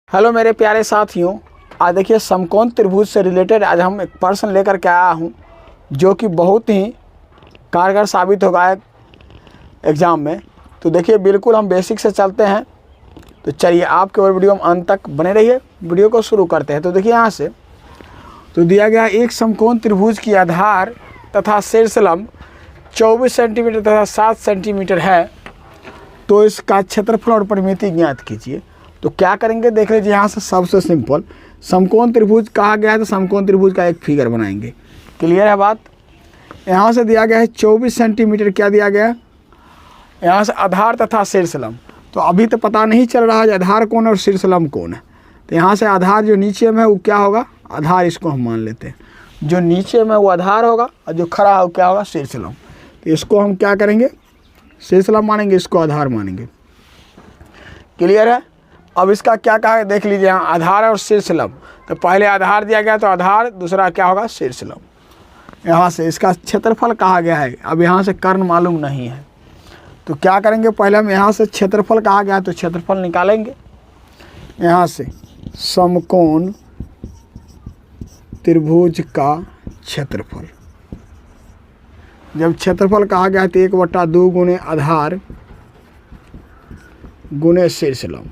Hello मेरे प्यारे साथियों, आज देखिए समकोण त्रिभुज से रिलेटेड आज हम एक प्रश्न लेकर के आया हूँ जो कि बहुत ही कारगर साबित होगा एग्ज़ाम में। तो देखिए बिल्कुल हम बेसिक से चलते हैं। तो चलिए आपके और वीडियो में अंत तक बने रहिए। वीडियो को शुरू करते हैं। तो देखिए यहाँ से तो दिया गया एक समकोण त्रिभुज की आधार तथा शीर्षलंब 24 सेंटीमीटर तथा 7 सेंटीमीटर है, तो इसका क्षेत्रफल और परिमिति ज्ञात कीजिए। तो क्या करेंगे देख लीजिए। यहाँ से सबसे सिंपल समकोण त्रिभुज कहा गया है तो समकोण त्रिभुज का एक फिगर बनाएंगे। क्लियर है बात। यहाँ से दिया गया है 24 सेंटीमीटर। क्या दिया गया है यहाँ से आधार तथा शीर्षलंब। तो अभी तो पता नहीं चल रहा है आधार कौन है और शीर्षलंब कौन है। तो यहाँ से आधार जो नीचे में है वो क्या होगा, आधार इसको हम मान लेते हैं। जो नीचे में वो आधार होगा और जो खड़ा है वो क्या होगा, शीर्षलंब। तो इसको हम क्या करेंगे, शीर्षलंब मानेंगे, इसको आधार मानेंगे। क्लियर है। अब इसका क्या कहा है देख लीजिए। यहाँ आधार और शीर्षलंब। तो पहले आधार दिया गया तो आधार, दूसरा क्या होगा, शीर्षलंब। यहाँ से इसका क्षेत्रफल कहा गया है। अब यहाँ से कर्ण मालूम नहीं है तो क्या करेंगे, पहले हम यहाँ से क्षेत्रफल कहा गया है तो क्षेत्रफल निकालेंगे। यहाँ से समकोण त्रिभुज का क्षेत्रफल, जब क्षेत्रफल कहा गया है तो 1/2 गुणे आधार गुणे शीर्षलंब।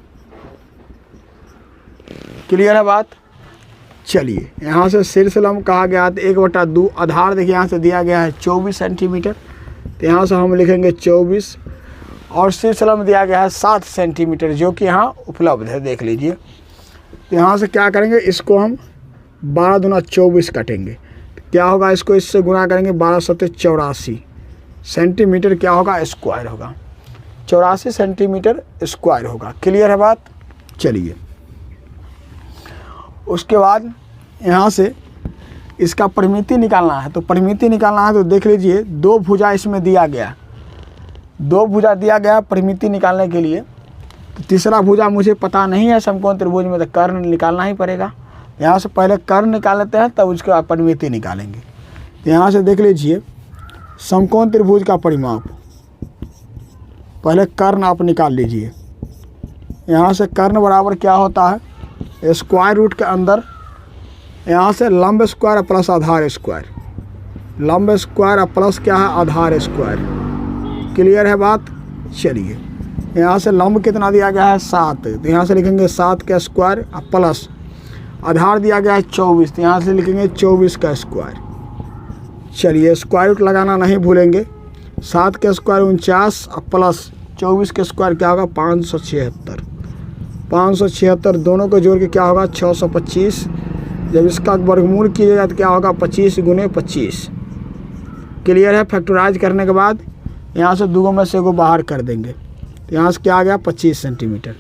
क्लियर है बात। चलिए यहाँ से शीर्षलंब कहा गया तो 1/2 आधार देखिए यहाँ से दिया गया है 24 सेंटीमीटर। तो यहाँ से हम लिखेंगे 24 और शीर्षलंब दिया गया है 7 सेंटीमीटर जो कि यहाँ उपलब्ध है, देख लीजिए। तो यहाँ से क्या करेंगे, इसको हम 12 दूना 24 काटेंगे। तो क्या होगा, इसको इससे गुना करेंगे 12 सत्ते 84 सेंटीमीटर क्या होगा, स्क्वायर होगा। 84 सेंटीमीटर स्क्वायर होगा। क्लियर है बात। चलिए उसके बाद यहाँ से इसका परिमिति निकालना है। तो परिमिति निकालना है तो देख लीजिए 2 भुजा इसमें दिया गया, 2 भुजा दिया गया परिमिति निकालने के लिए। तो तीसरा भुजा मुझे पता नहीं है समकोण त्रिभुज में, तो कर्ण निकालना ही पड़ेगा। यहाँ से पहले कर्ण निकाल लेते हैं तब उसके बाद परिमिति निकालेंगे। तो यहाँ से देख लीजिए समकोण त्रिभुज का परिमाप, पहले कर्ण आप निकाल लीजिए। यहाँ से कर्ण बराबर क्या होता है, स्क्वायर रूट के अंदर यहाँ से लंब स्क्वायर प्लस आधार स्क्वायर, लंब स्क्वायर प्लस क्या है, आधार स्क्वायर। क्लियर है बात। चलिए यहाँ से लंब कितना दिया गया है, 7। तो यहाँ से लिखेंगे 7 का स्क्वायर प्लस आधार दिया गया है 24। तो यहाँ से लिखेंगे 24 का स्क्वायर। चलिए स्क्वायर रूट लगाना नहीं भूलेंगे। 7 का स्क्वायर 49 प्लस 24 के स्क्वायर क्या होगा, 576। 576 दोनों को जोड़ के क्या होगा, 625। जब इसका वर्गमूल कीजिएगा तो क्या होगा, 25 गुने 25। क्लियर है। फैक्टराइज करने के बाद यहाँ से 2 में से को बाहर कर देंगे। तो यहाँ से क्या आ गया, 25 सेंटीमीटर।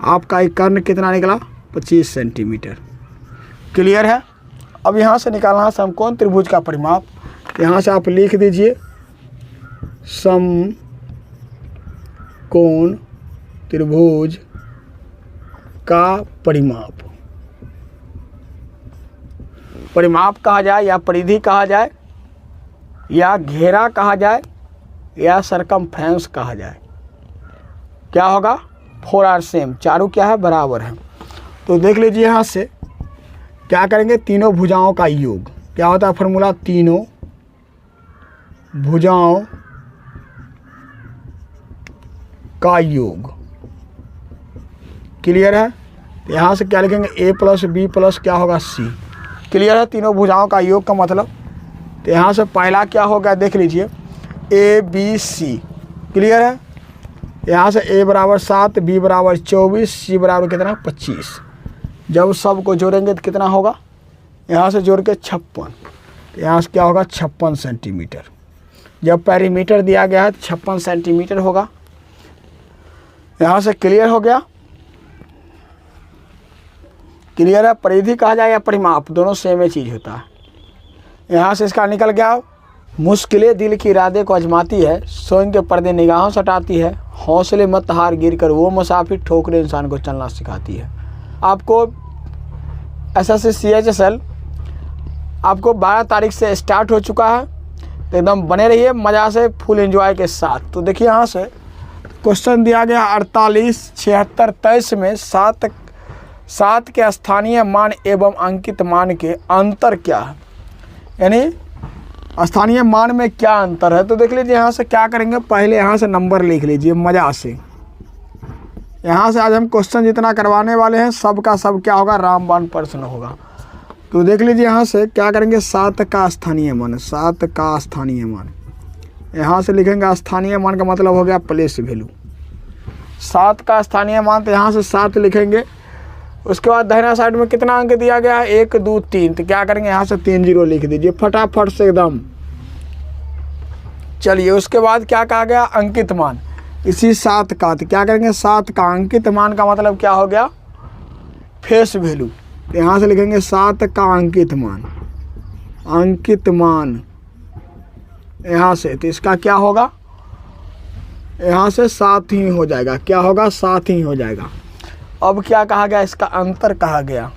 आपका एक कर्ण कितना निकला, 25 सेंटीमीटर। क्लियर है। अब यहाँ से निकालना है समकोण त्रिभुज का परिमाप। यहाँ से आप लिख दीजिए समकोण त्रिभुज का परिमाप। परिमाप कहा जाए या परिधि कहा जाए या घेरा कहा जाए या सरकमफ्रेंस कहा जाए, क्या होगा, 4 आर सेम, चारों क्या है, बराबर है। तो देख लीजिए यहाँ से क्या करेंगे, तीनों भुजाओं का योग क्या होता है, फॉर्मूला तीनों भुजाओं का योग। क्लियर है। तो यहाँ से क्या लिखेंगे, a प्लस बी प्लस क्या होगा, c। क्लियर है। तीनों भुजाओं का योग का मतलब। तो यहाँ से पहला क्या होगा, देख लीजिए a b c। क्लियर है। यहाँ से a बराबर 7, b बराबर 24, c बराबर कितना, 25। जब सबको जोड़ेंगे तो कितना होगा, यहाँ से जोड़ के 56। तो यहाँ से क्या होगा, 56 सेंटीमीटर। जब पेरीमीटर दिया गया है तो 56 सेंटीमीटर होगा। यहाँ से क्लियर हो गया। क्लियर है। परिधि कहा जाए या परिमाप, दोनों सेम ही चीज़ होता है। यहाँ से इसका निकल गया, मुश्किलें दिल की इरादे को आजमाती है, सोएं के पर्दे निगाहों से हटाती है, हौसले मत हार गिर कर वो मुसाफिर ठोकरे इंसान को चलना सिखाती है। आपको SSC CHSL आपको 12 तारीख से स्टार्ट हो चुका है। तो एकदम बने रहिए मज़ा से, फुल एंजॉय के साथ। तो देखिए यहाँ से क्वेश्चन दिया गया 48, 76, 23 में 7 के स्थानीय मान एवं अंकित मान के अंतर क्या है, यानी स्थानीय मान में क्या अंतर है। तो देख लीजिए यहाँ से क्या करेंगे, पहले यहाँ से नंबर लिख लीजिए मज़ा से। यहाँ से आज हम क्वेश्चन जितना करवाने वाले हैं सब का सब क्या होगा, रामबाण प्रश्न होगा। तो देख लीजिए यहाँ से क्या करेंगे, 7 का स्थानीय मान, 7 का स्थानीय मान, यहाँ से लिखेंगे स्थानीय मान का मतलब हो गया प्लेस वैल्यू। 7 का स्थानीय मान, तो यहाँ से 7 लिखेंगे। उसके बाद दाहिना साइड में कितना अंक दिया गया है, 1 2 3, तो क्या करेंगे यहाँ से 3 0 लिख दीजिए फटाफट से एकदम। चलिए उसके बाद क्या कहा गया, अंकित मान, इसी 7 का, तो क्या करेंगे 7 का अंकित मान का मतलब क्या हो गया, फेस वैल्यू। तो यहाँ से लिखेंगे 7 का अंकित मान, अंकित मान यहाँ से, तो इसका क्या होगा, यहाँ से 7 ही हो जाएगा, क्या होगा 7 ही हो जाएगा। अब क्या कहा गया, इसका अंतर कहा गया।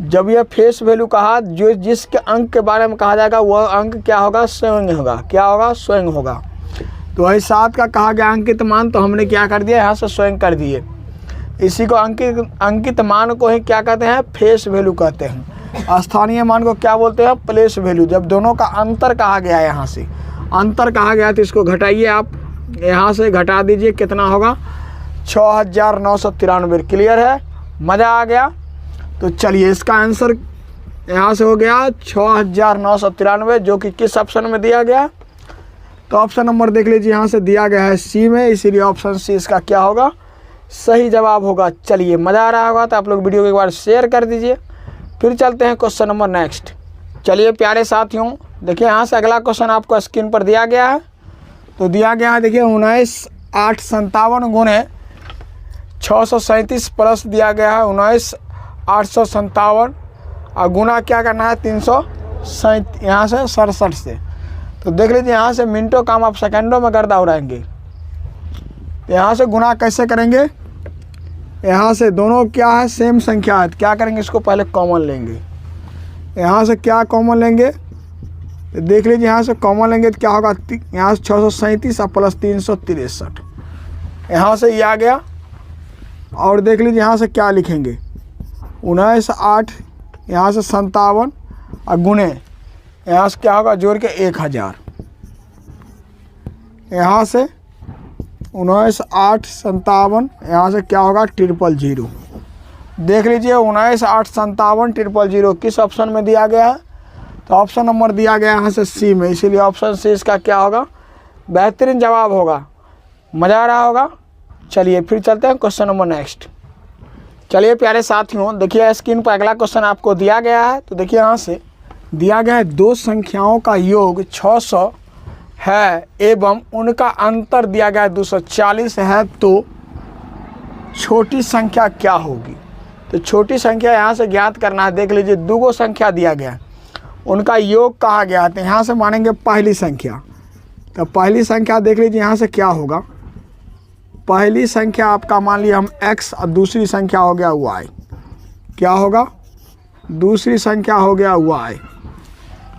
जब यह फेस वैल्यू कहा, जो जिसके अंक के बारे में कहा जाएगा वह अंक क्या होगा, स्वयं होगा, क्या होगा, स्वयं होगा। तो वही 7 का कहा गया अंकित मान, तो हमने क्या कर दिया, यहाँ से स्वयं कर दिए। इसी को अंकित मान को ही क्या कहते हैं, फेस वैल्यू कहते हैं। स्थानीय मान को क्या बोलते हैं, प्लेस वैल्यू। जब दोनों का अंतर कहा गया है, यहाँ से अंतर कहा गया, तो इसको घटाइए आप, यहाँ से घटा दीजिए, कितना होगा 6993। क्लियर है, मज़ा आ गया। तो चलिए इसका आंसर यहाँ से हो गया 6993, जो कि किस ऑप्शन में दिया गया, तो ऑप्शन नंबर देख लीजिए, यहाँ से दिया गया है सी में, इसीलिए ऑप्शन सी इसका क्या होगा, सही जवाब होगा। चलिए मज़ा आ रहा होगा तो आप लोग वीडियो को एक बार शेयर कर दीजिए। फिर चलते हैं क्वेश्चन नंबर नेक्स्ट। चलिए प्यारे साथियों, देखिए यहाँ से अगला क्वेश्चन आपको स्क्रीन पर दिया गया है। तो दिया गया है, देखिए 19,857 गुणे 637 प्लस दिया गया है 19,857, और गुना क्या करना है 367 यहाँ से 67 से। तो देख लीजिए यहाँ से मिनटों काम आप सेकंडों में गर्दा उड़ाएंगे। यहाँ से गुना कैसे करेंगे, यहाँ से दोनों क्या है, सेम संख्या है, क्या करेंगे, इसको पहले कॉमन लेंगे। यहाँ से क्या कॉमन लेंगे, तो देख लीजिए यहाँ से कॉमन लेंगे तो क्या होगा, यहाँ से 637 और प्लस 363, यहाँ से ये आ गया। और देख लीजिए यहाँ से क्या लिखेंगे, 19,8 यहाँ से 57 और गुणे यहाँ से क्या होगा, जोड़ के 1000, यहाँ से 19,857 यहाँ से क्या होगा 000। देख लीजिए 19,857 000 किस ऑप्शन में दिया गया है, तो ऑप्शन नंबर दिया गया है यहाँ से सी में, इसीलिए ऑप्शन सी इसका क्या होगा, बेहतरीन जवाब होगा। मज़ा आ रहा होगा। चलिए फिर चलते हैं क्वेश्चन नंबर नेक्स्ट। चलिए प्यारे साथियों, देखिए स्क्रीन पर अगला क्वेश्चन आपको दिया गया है। तो देखिए यहाँ से दिया गया है, दो संख्याओं का योग 600 है एवं उनका अंतर दिया गया है 240 है, तो छोटी संख्या क्या होगी। तो छोटी संख्या यहाँ से ज्ञात करना है। देख लीजिए दो संख्या दिया गया है, उनका योग कहा गया है, तो यहाँ से मानेंगे पहली संख्या। तो पहली संख्या देख लीजिए यहाँ से क्या होगा, पहली संख्या आपका मान लिया हम x और दूसरी संख्या हो गया y। क्या होगा, दूसरी संख्या हो गया y।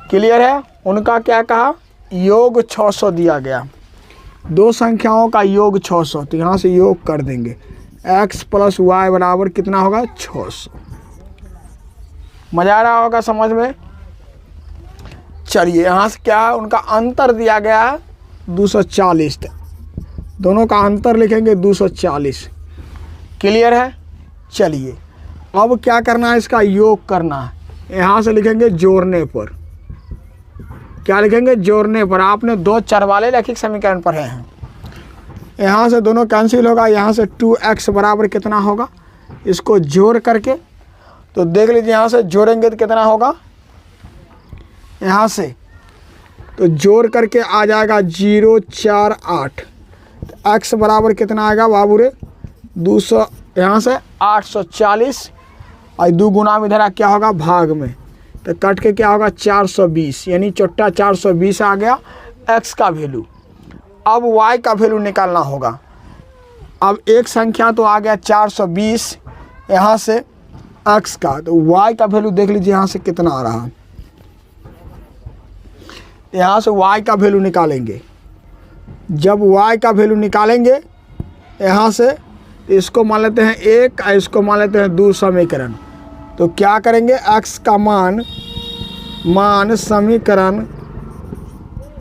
क्लियर है। उनका क्या कहा, योग 600 दिया गया, दो संख्याओं का योग 600, तो यहाँ से योग कर देंगे, x प्लस y बराबर कितना होगा 600। मज़ा आ रहा होगा समझ में। चलिए यहाँ से क्या है, उनका अंतर दिया गया है 240, दोनों का अंतर लिखेंगे 240। क्लियर है। चलिए अब क्या करना है, इसका योग करना है। यहाँ से लिखेंगे जोड़ने पर, क्या लिखेंगे, जोड़ने पर। आपने दो चर वाले रैखिक समीकरण पढ़े हैं, यहाँ से दोनों कैंसिल होगा, यहाँ से 2x बराबर कितना होगा, इसको जोड़ करके, तो देख लीजिए यहाँ से जोड़ेंगे तो कितना होगा, यहाँ से तो जोड़ करके आ जाएगा 048, तो x बराबर कितना आएगा बाबू रे 200, यहाँ से 840 और 2 गुना में इधर क्या होगा भाग में, तो कट के क्या होगा 420, यानी चौट्टा 420 आ गया x का वैल्यू। अब y का वैल्यू निकालना होगा। अब एक संख्या तो आ गया 420, यहाँ से x का, तो y का वैल्यू देख लीजिए यहाँ से कितना आ रहा है, यहाँ से y का वैल्यू निकालेंगे। जब y का वैल्यू निकालेंगे यहाँ से तो इसको मान लेते हैं 1 और इसको मान लेते हैं 2 समीकरण। तो क्या करेंगे, x का मान समीकरण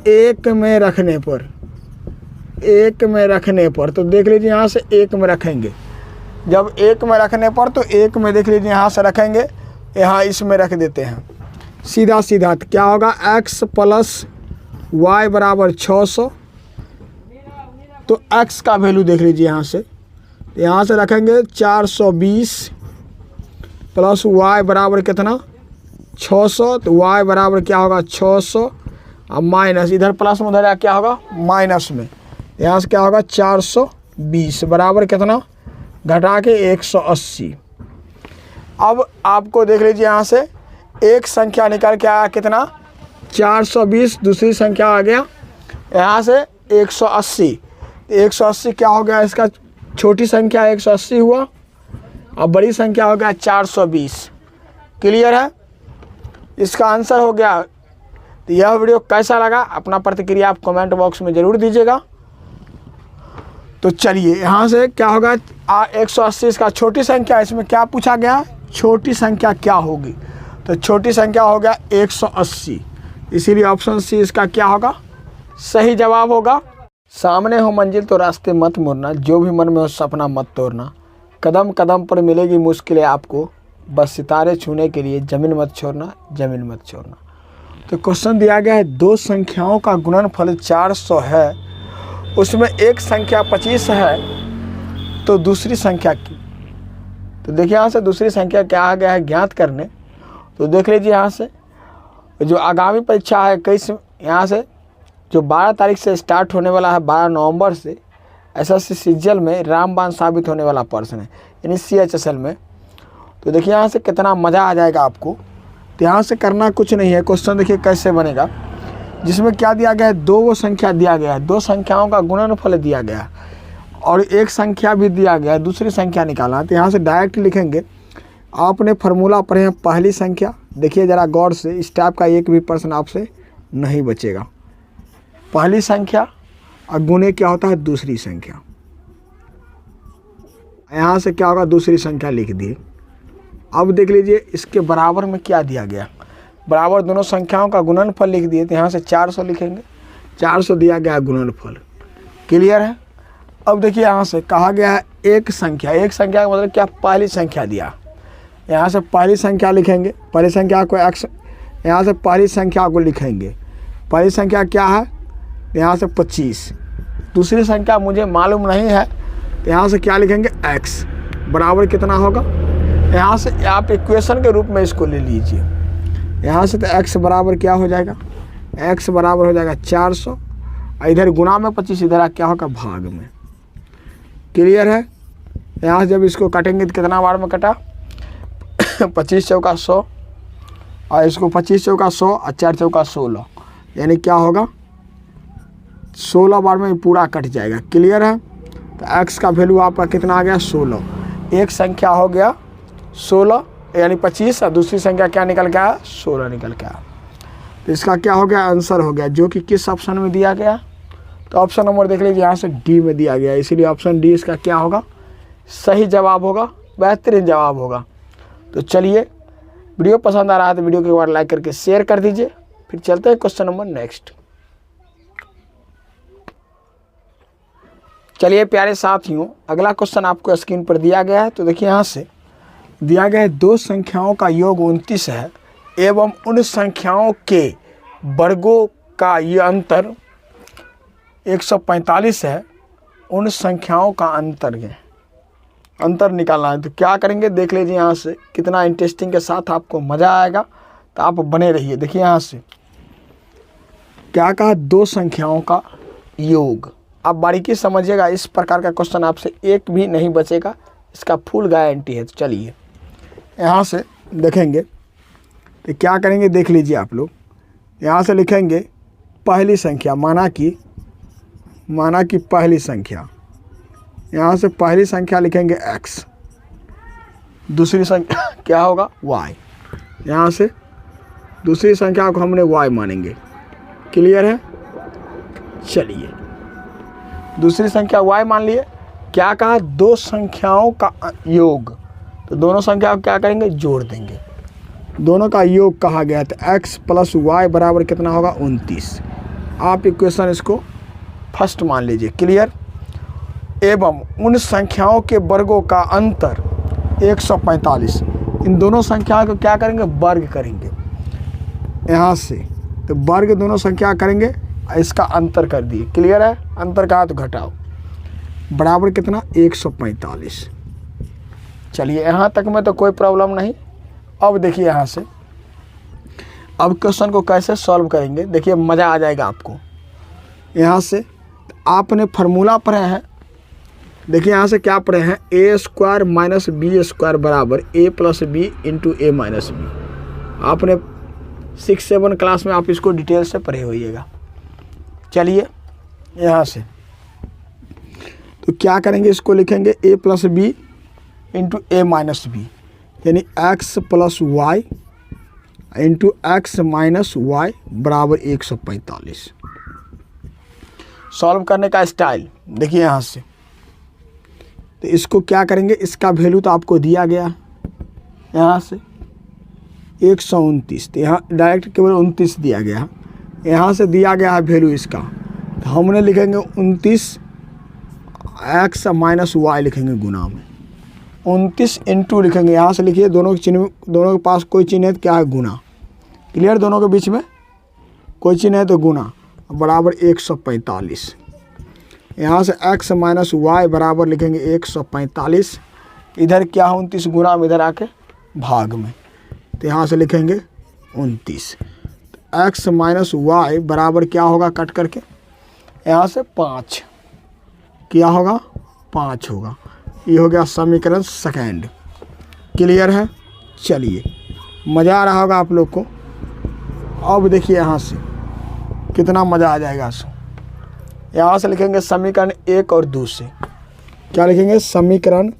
1 में रखने पर, 1 में रखने पर, तो देख लीजिए यहाँ से 1 में रखेंगे। जब 1 में रखने पर तो 1 में देख लीजिए यहाँ से रखेंगे, यहाँ इसमें रख देते हैं सीधा सीधा। तो क्या होगा, x प्लस वाई बराबर 600। तो x का वैल्यू देख लीजिए यहाँ से, यहाँ से रखेंगे 420 प्लस y बराबर कितना 600। तो y बराबर क्या होगा 600 अब माइनस, इधर प्लस में उधर क्या होगा माइनस में, यहाँ से क्या होगा 420 बराबर कितना घटा के 180। अब आपको देख लीजिए यहाँ से एक संख्या निकल के आया कितना 420, दूसरी संख्या आ गया यहाँ से 180। 180 क्या हो गया, इसका छोटी संख्या 180 हुआ और बड़ी संख्या हो गया 420। क्लियर है, इसका आंसर हो गया। तो यह वीडियो कैसा लगा अपना प्रतिक्रिया आप कमेंट बॉक्स में ज़रूर दीजिएगा। तो चलिए यहाँ से क्या होगा 180 इसका छोटी संख्या, इसमें क्या पूछा गया छोटी संख्या क्या होगी, तो छोटी संख्या हो गया 180, इसीलिए ऑप्शन सी इसका क्या होगा सही जवाब होगा। सामने हो मंजिल तो रास्ते मत मुड़ना, जो भी मन में हो सपना मत तोड़ना, कदम कदम पर मिलेगी मुश्किलें आपको, बस सितारे छूने के लिए ज़मीन मत छोड़ना, ज़मीन मत छोड़ना। तो क्वेश्चन दिया गया है दो संख्याओं का गुणनफल 400 है, उसमें एक संख्या 25 है, तो दूसरी संख्या की। तो देखिए यहाँ से दूसरी संख्या क्या आ गया है ज्ञात करने। तो देख लीजिए यहाँ से जो आगामी परीक्षा है 21, यहाँ से जो 12 तारीख से स्टार्ट होने वाला है 12 नवंबर से, एसएससी सीजीएल में रामबाण साबित होने वाला पर्सन है यानी CHSL में। तो देखिए यहाँ से कितना मज़ा आ जाएगा आपको। तो यहाँ से करना कुछ नहीं है, क्वेश्चन देखिए कैसे बनेगा, जिसमें क्या दिया गया है दो वो संख्या दिया गया है, दो संख्याओं का गुणनफल दिया गया और एक संख्या भी दिया गया है, दूसरी संख्या निकालना। तो यहाँ से डायरेक्ट लिखेंगे, आपने फार्मूला पढ़े हैं पहली संख्या, देखिए ज़रा गौर से, इस टाइप का एक भी प्रश्न आपसे नहीं बचेगा। पहली संख्या और गुणे क्या होता है दूसरी संख्या, यहाँ से क्या होगा दूसरी संख्या लिख दिए। अब देख लीजिए इसके बराबर में क्या दिया गया, बराबर दोनों संख्याओं का गुणनफल लिख दिए। तो यहाँ से 400 लिखेंगे, 400 दिया गया गुणनफल। क्लियर है। अब देखिए यहाँ से कहा गया है एक संख्या, एक संख्या का मतलब क्या पहली संख्या दिया, यहाँ से पहली संख्या लिखेंगे, पहली संख्या को x, यहाँ से पहली संख्या को लिखेंगे, पहली संख्या क्या है यहाँ से 25, दूसरी संख्या मुझे मालूम नहीं है, तो यहाँ से क्या लिखेंगे x बराबर कितना होगा, यहाँ से आप इक्वेशन के रूप में इसको ले लीजिए। यहाँ से तो x बराबर क्या हो जाएगा, x बराबर हो जाएगा 400, इधर गुना में 25, इधर क्या होगा भाग में। क्लियर है। यहाँ से जब इसको काटेंगे तो कितना बार में कटा 25 चौका 100 और इसको 25 चौका 100 और 4 चौका 16, यानी क्या होगा 16 बार में पूरा कट जाएगा। क्लियर है। तो x का वैल्यू आपका कितना आ गया 16, एक संख्या हो गया 16 यानी 25 और दूसरी संख्या क्या निकल के आया 16 निकल के आया। तो इसका क्या हो गया आंसर हो गया, जो कि किस ऑप्शन में दिया गया, तो ऑप्शन नंबर देख लीजिए यहाँ से डी में दिया गया, इसीलिए ऑप्शन डी इसका क्या होगा सही जवाब होगा, बेहतरीन जवाब होगा। तो चलिए वीडियो पसंद आ रहा है तो वीडियो को एक बार लाइक करके शेयर कर दीजिए। फिर चलते हैं क्वेश्चन नंबर नेक्स्ट। चलिए प्यारे साथियों, अगला क्वेश्चन आपको स्क्रीन पर दिया गया है। तो देखिए यहाँ से दिया गया है दो संख्याओं का योग 29 है एवं उन संख्याओं के वर्गों का ये अंतर 145 है, उन संख्याओं का अंतर निकालना है। तो क्या करेंगे देख लीजिए यहाँ से, कितना इंटरेस्टिंग के साथ आपको मज़ा आएगा, तो आप बने रहिए। देखिए यहाँ से क्या कहा दो संख्याओं का योग, आप बारीकी समझिएगा, इस प्रकार का क्वेश्चन आपसे एक भी नहीं बचेगा, इसका फुल गारंटी है। तो चलिए यहाँ से देखेंगे तो क्या करेंगे देख लीजिए आप लोग, यहाँ से लिखेंगे पहली संख्या, माना कि पहली संख्या, यहाँ से पहली संख्या लिखेंगे x, दूसरी संख्या क्या होगा y, यहाँ से दूसरी संख्या को हमने y मानेंगे। क्लियर है। चलिए दूसरी संख्या y मान लिए, क्या कहा, दो संख्याओं का योग, तो दोनों संख्याओं को क्या करेंगे, जोड़ देंगे, दोनों का योग कहा गया। तो x प्लस वाई बराबर कितना होगा, 29। आप इक्वेशन इसको फर्स्ट मान लीजिए, क्लियर। एवं उन संख्याओं के वर्गों का अंतर 145, इन दोनों संख्याओं को क्या करेंगे, वर्ग करेंगे यहाँ से, तो वर्ग दोनों संख्या करेंगे, इसका अंतर कर दिए, क्लियर है। अंतर कहा तो घटाओ, बराबर कितना, 145। चलिए यहाँ तक में तो कोई प्रॉब्लम नहीं। अब देखिए यहाँ से, अब क्वेश्चन को कैसे सॉल्व करेंगे, देखिए मज़ा आ जाएगा आपको। यहाँ से आपने फार्मूला पढ़े हैं, देखिए यहाँ से क्या पढ़े हैं, ए स्क्वायर माइनस बी स्क्वायर बराबर ए प्लस बी इंटू ए माइनस बी। आपने 6-7 क्लास में आप इसको डिटेल से पढ़े होइएगा। चलिए यहाँ से तो क्या करेंगे, इसको लिखेंगे ए प्लस बी इंटू ए माइनस बी, यानी x plus Y into x minus Y बराबर 145। सॉल्व करने का स्टाइल देखिए यहाँ से, तो इसको क्या करेंगे, इसका वैल्यू तो आपको दिया गया यहाँ से 129, तो यहाँ डायरेक्ट केवल 29 दिया गया, यहाँ से दिया गया है वैल्यू इसका, तो हमने लिखेंगे 29 एक्स माइनस वाई लिखेंगे गुना में, 29 इंटू लिखेंगे, यहाँ से लिखिए, दोनों के चिन्ह, दोनों के पास कोई चिन्ह है तो क्या है, गुना, क्लियर। दोनों के बीच में कोई चिन्ह है तो गुना, बराबर 145। यहाँ से x माइनस वाई बराबर लिखेंगे 145, इधर क्या है 29 गुना में, इधर आके भाग में, तो यहाँ से लिखेंगे 29। x माइनस वाई बराबर क्या होगा, कट करके यहाँ से 5, क्या होगा, 5 होगा। ये हो गया समीकरण सेकेंड, क्लियर है। चलिए मज़ा आ रहा होगा आप लोग को। अब देखिए यहाँ से कितना मज़ा आ जाएगा। यहाँ से लिखेंगे समीकरण 1 और 2 से, क्या लिखेंगे, समीकरण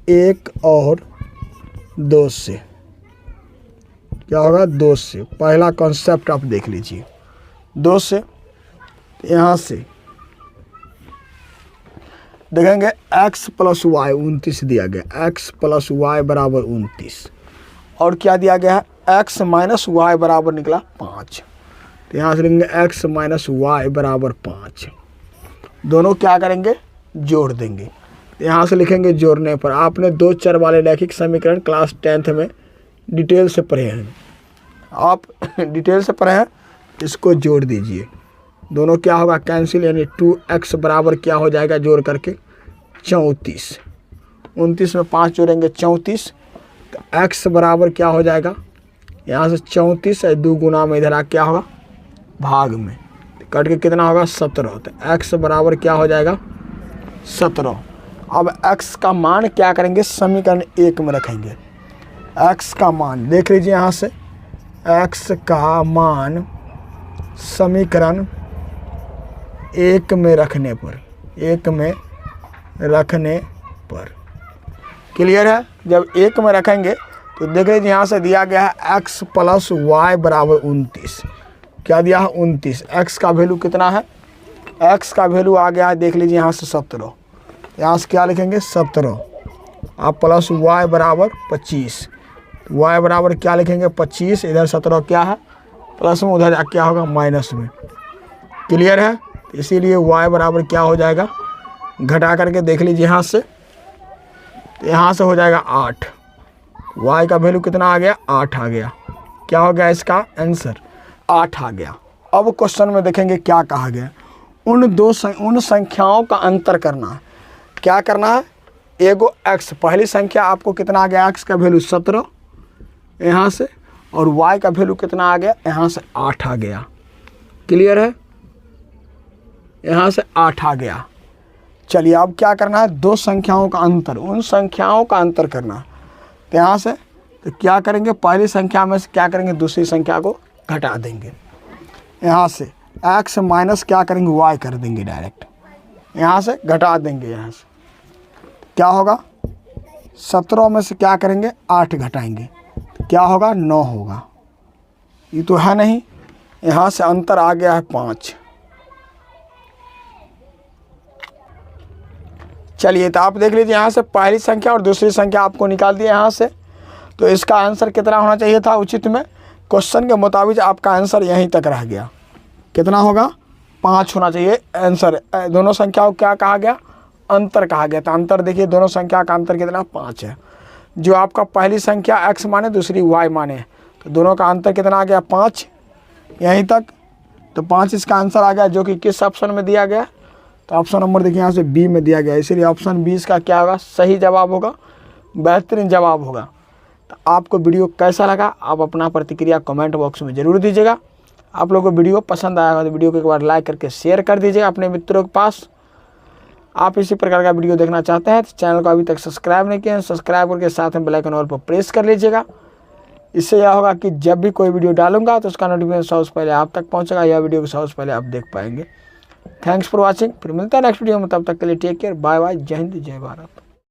1 और 2 से, क्या होगा, 2 से। पहला कॉन्सेप्ट आप देख लीजिए, 2 से यहाँ से देखेंगे x प्लस वाई 29 दिया गया, x प्लस वाई बराबर 29, और क्या दिया गया है, x माइनस वाई बराबर निकला 5, तो यहाँ से लिखेंगे x माइनस वाई बराबर 5, दोनों क्या करेंगे, जोड़ देंगे। यहाँ से लिखेंगे जोड़ने पर, आपने 2 चर वाले रैखिक समीकरण क्लास 10th में डिटेल से पढ़े हैं, आप डिटेल से पढ़े हैं, इसको जोड़ दीजिए, दोनों क्या होगा, कैंसिल, यानी 2x बराबर क्या हो जाएगा, जोड़ करके 34, 29 में 5 जोड़ेंगे 34, तो x बराबर क्या हो जाएगा, यहाँ से 34 है 2 गुना में, इधर आ क्या होगा, भाग में, तो कट के कितना होगा, 17, तो x बराबर क्या हो जाएगा, 17। अब x का मान क्या करेंगे, समीकरण 1 में रखेंगे, x का मान देख लीजिए, यहाँ से x का मान समीकरण 1 में रखने पर, 1 में रखने पर, क्लियर है। जब 1 में रखेंगे तो देख लीजिए, यहाँ से दिया गया है x प्लस वाई बराबर 29, क्या दिया है, 29, x का वैल्यू कितना है, x का वैल्यू आ गया है, देख लीजिए यहाँ से 17, यहाँ से क्या लिखेंगे, 17, आप प्लस वाई बराबर 25, वाई बराबर क्या लिखेंगे, 25, इधर 17 क्या है, प्लस में, उधर क्या होगा, माइनस में, क्लियर है। इसीलिए y बराबर क्या हो जाएगा, घटा करके देख लीजिए यहाँ से, तो यहाँ से हो जाएगा 8, y का वैल्यू कितना आ गया, 8 आ गया, क्या हो गया, इसका आंसर 8 आ गया। अब क्वेश्चन में देखेंगे क्या कहा गया, उन संख्याओं का अंतर करना है, क्या करना है, एगो x, पहली संख्या आपको कितना आ गया, x का वैल्यू 17 यहाँ से, और y का वैल्यू कितना आ गया, यहाँ से 8 आ गया, क्लियर है, यहाँ से 8 आ गया। चलिए अब क्या करना है, 2 संख्याओं का अंतर, उन संख्याओं का अंतर करना, तो यहाँ से तो क्या करेंगे, पहली संख्या में से क्या करेंगे, दूसरी संख्या को घटा देंगे, यहाँ से x माइनस क्या करेंगे, y कर देंगे डायरेक्ट, यहाँ से घटा देंगे, यहाँ से क्या होगा, 17 में से क्या करेंगे, 8 घटाएंगे, क्या होगा, 9 होगा, ये तो है नहीं, यहाँ से अंतर आ गया है 5, चलिए तो आप देख लीजिए यहाँ से पहली संख्या और दूसरी संख्या आपको निकाल दिया यहाँ से। तो इसका आंसर कितना होना चाहिए था उचित में? क्वेश्चन के मुताबिक आपका आंसर यहीं तक रह गया। कितना होगा? 5 होना चाहिए आंसर। दोनों संख्याओं को क्या कहा गया? अंतर कहा गया। तो अंतर देखिए, दोनों संख्या का अंतर कितना? 5 है। जो आपका पहली संख्या x माने, दूसरी y माने, तो दोनों का अंतर कितना आ गया? 5 यहीं तक। तो 5 इसका आंसर आ गया, जो कि किस ऑप्शन में दिया गया? तो ऑप्शन नंबर देखिए यहाँ से बी में दिया गया, इसीलिए ऑप्शन 20 का क्या होगा? सही जवाब होगा, बेहतरीन जवाब होगा। तो आपको वीडियो कैसा लगा, आप अपना प्रतिक्रिया कमेंट बॉक्स में ज़रूर दीजिएगा। आप लोगों को वीडियो पसंद आएगा तो वीडियो को एक बार लाइक करके शेयर कर दीजिएगा अपने मित्रों के पास। आप इसी प्रकार का वीडियो देखना चाहते हैं तो चैनल को अभी तक सब्सक्राइब नहीं किए हैं, सब्सक्राइब करके साथ में बेल आइकन ऑल पर प्रेस कर लीजिएगा। इससे यह होगा कि जब भी कोई वीडियो डालूंगा तो उसका नोटिफिकेशन सबसे पहले आप तक पहुंचेगा, यह वीडियो को सबसे पहले आप देख पाएंगे। Thanks for watching. फिर मिलता है नेक्स्ट वीडियो में, तब तक के लिए टेक केयर, बाय बाय, जय हिंद, जय भारत।